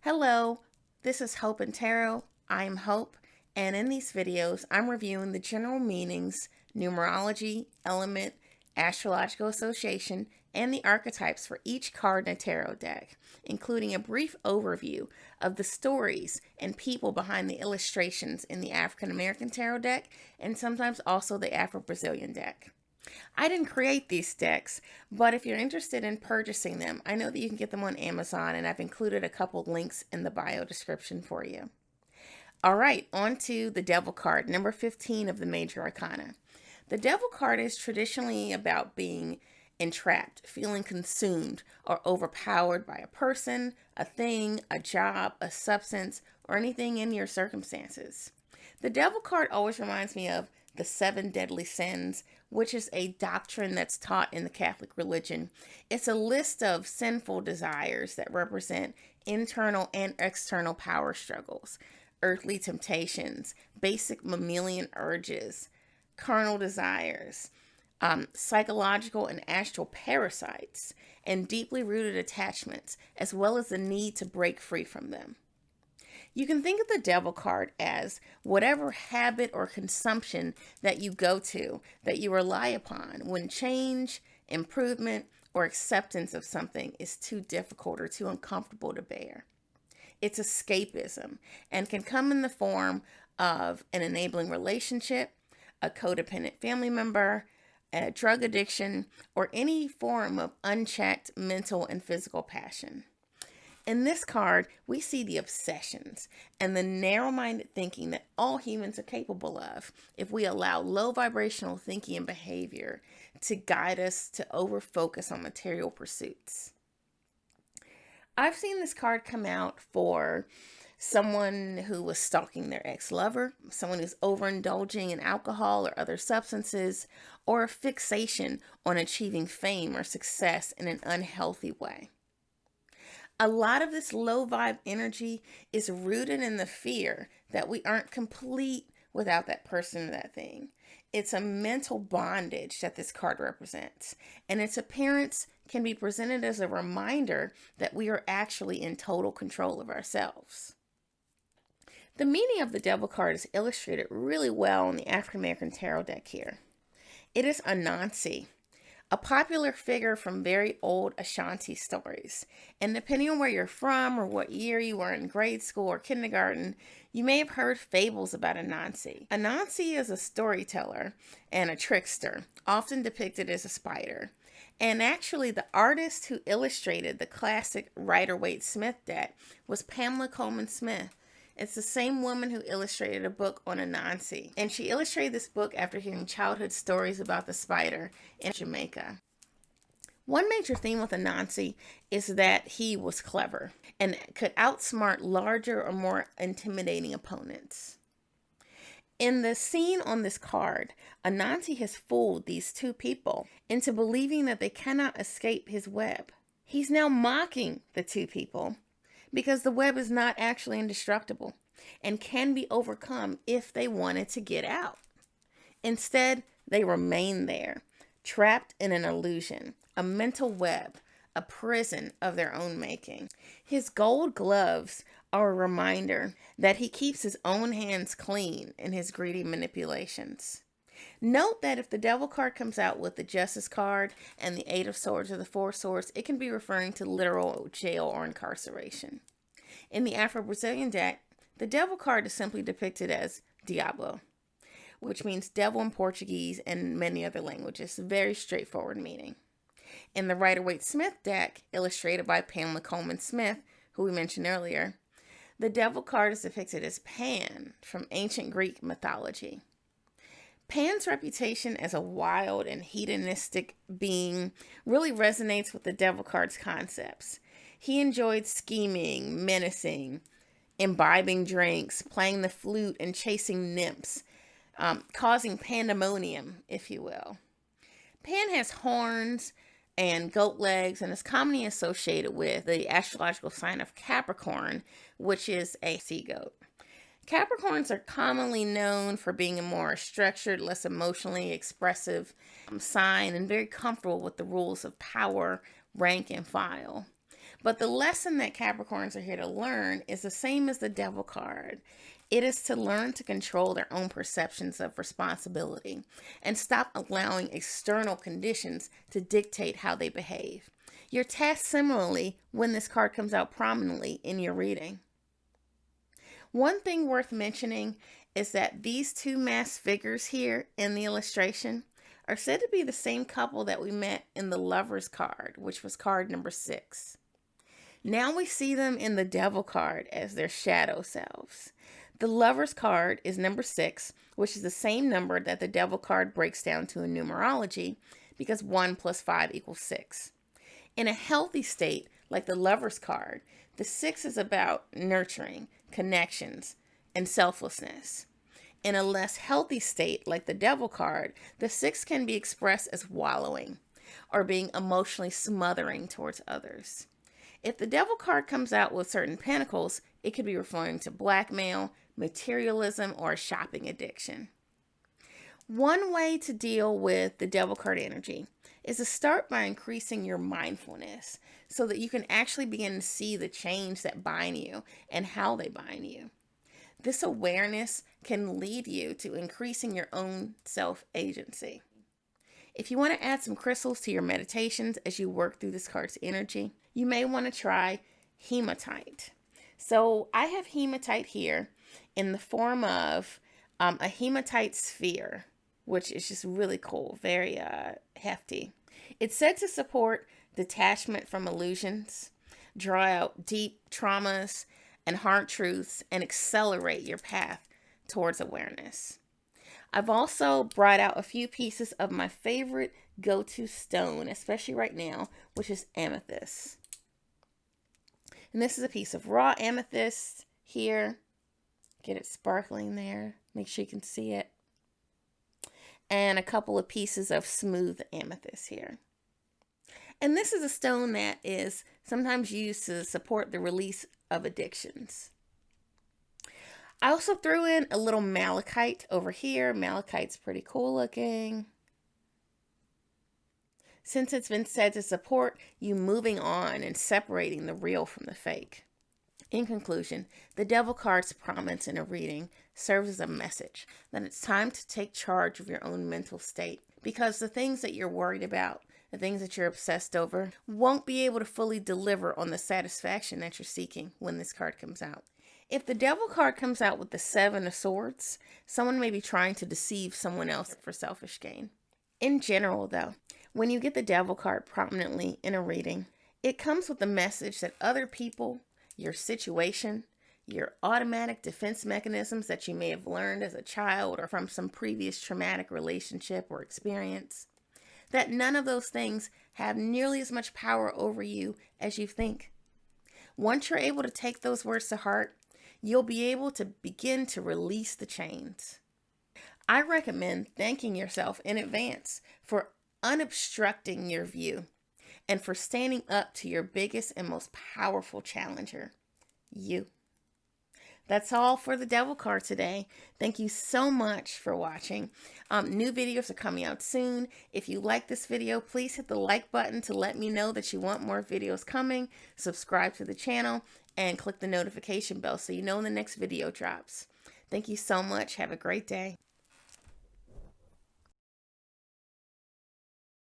Hello, this is Hope and Tarot. I'm Hope, and in these videos, I'm reviewing the general meanings, numerology, element, astrological association, and the archetypes for each card in a tarot deck, including a brief overview of the stories and people behind the illustrations in the African American tarot deck, and sometimes also the Afro-Brazilian deck. I didn't create these decks, but if you're interested in purchasing them, I know that you can get them on Amazon, and I've included a couple links in the bio description for you. All right, on to the Devil card, number 15 of the Major Arcana. The Devil card is traditionally about being entrapped, feeling consumed or overpowered by a person, a thing, a job, a substance, or anything in your circumstances. The Devil card always reminds me of the 7 deadly sins, which is a doctrine that's taught in the Catholic religion. It's a list of sinful desires that represent internal and external power struggles, earthly temptations, basic mammalian urges, carnal desires, psychological and astral parasites, and deeply rooted attachments, as well as the need to break free from them. You can think of the Devil card as whatever habit or consumption that you go to, that you rely upon when change, improvement, or acceptance of something is too difficult or too uncomfortable to bear. It's escapism and can come in the form of an enabling relationship, a codependent family member, a drug addiction, or any form of unchecked mental and physical passion. In this card, we see the obsessions and the narrow-minded thinking that all humans are capable of if we allow low vibrational thinking and behavior to guide us to over-focus on material pursuits. I've seen this card come out for someone who was stalking their ex-lover, someone who's overindulging in alcohol or other substances, or a fixation on achieving fame or success in an unhealthy way. A lot of this low vibe energy is rooted in the fear that we aren't complete without that person or that thing. It's a mental bondage that this card represents, and its appearance can be presented as a reminder that we are actually in total control of ourselves. The meaning of the Devil card is illustrated really well in the African American Tarot deck here. It is Anansi, a popular figure from very old Ashanti stories. And depending on where you're from or what year you were in grade school or kindergarten, you may have heard fables about Anansi. Anansi is a storyteller and a trickster, often depicted as a spider. And actually, the artist who illustrated the classic Rider-Waite-Smith deck was Pamela Colman Smith. It's the same woman who illustrated a book on Anansi, and she illustrated this book after hearing childhood stories about the spider in Jamaica. One major theme with Anansi is that he was clever and could outsmart larger or more intimidating opponents. In the scene on this card, Anansi has fooled these two people into believing that they cannot escape his web. He's now mocking the two people because the web is not actually indestructible and can be overcome if they wanted to get out. Instead, they remain there, trapped in an illusion, a mental web, a prison of their own making. His gold gloves are a reminder that he keeps his own hands clean in his greedy manipulations. Note that if the Devil card comes out with the Justice card and the 8 of Swords or the 4 of Swords, it can be referring to literal jail or incarceration. In the Afro-Brazilian deck, the Devil card is simply depicted as Diablo, which means devil in Portuguese and many other languages. Very straightforward meaning. In the Rider-Waite-Smith deck, illustrated by Pamela Colman Smith, who we mentioned earlier, the Devil card is depicted as Pan from ancient Greek mythology. Pan's reputation as a wild and hedonistic being really resonates with the Devil card's concepts. He enjoyed scheming, menacing, imbibing drinks, playing the flute, and chasing nymphs, causing pandemonium, if you will. Pan has horns and goat legs and is commonly associated with the astrological sign of Capricorn, which is a sea goat. Capricorns are commonly known for being a more structured, less emotionally expressive sign and very comfortable with the rules of power, rank, and file. But the lesson that Capricorns are here to learn is the same as the Devil card. It is to learn to control their own perceptions of responsibility and stop allowing external conditions to dictate how they behave. You're tasked similarly when this card comes out prominently in your reading. One thing worth mentioning is that these two masked figures here in the illustration are said to be the same couple that we met in the Lovers card, which was card number 6. Now we see them in the Devil card as their shadow selves. The Lovers card is number 6, which is the same number that the Devil card breaks down to in numerology, because 1 plus 5 equals 6. In a healthy state, like the Lovers card, the 6 is about nurturing, connections, and selflessness. In a less healthy state, like the Devil card, the 6 can be expressed as wallowing or being emotionally smothering towards others. If the Devil card comes out with certain pentacles, it could be referring to blackmail, materialism, or a shopping addiction. One way to deal with the Devil card energy is to start by increasing your mindfulness so that you can actually begin to see the change that bind you and how they bind you. This awareness can lead you to increasing your own self-agency. If you want to add some crystals to your meditations as you work through this card's energy, you may want to try Hematite. So I have Hematite here in the form of a Hematite sphere, which is just really cool, very hefty. It's said to support detachment from illusions, draw out deep traumas and hard truths, and accelerate your path towards awareness. I've also brought out a few pieces of my favorite go-to stone, especially right now, which is amethyst. And this is a piece of raw amethyst here. Get it sparkling there. Make sure you can see it. And a couple of pieces of smooth amethyst here. And this is a stone that is sometimes used to support the release of addictions. I also threw in a little malachite over here. Malachite's pretty cool looking, since it's been said to support you moving on and separating the real from the fake. In conclusion, the Devil card's prominence in a reading serves as a message that it's time to take charge of your own mental state, because the things that you're worried about, the things that you're obsessed over, won't be able to fully deliver on the satisfaction that you're seeking when this card comes out. If the Devil card comes out with the 7 of Swords, someone may be trying to deceive someone else for selfish gain. In general, though, when you get the Devil card prominently in a reading, it comes with the message that other people, your situation, your automatic defense mechanisms that you may have learned as a child or from some previous traumatic relationship or experience, that none of those things have nearly as much power over you as you think. Once you're able to take those words to heart, you'll be able to begin to release the chains. I recommend thanking yourself in advance for unobstructing your view and for standing up to your biggest and most powerful challenger, you. That's all for the Devil card today. Thank you so much for watching. New videos are coming out soon. If you like this video, please hit the like button to let me know that you want more videos coming. Subscribe to the channel and click the notification bell so you know when the next video drops. Thank you so much. Have a great day.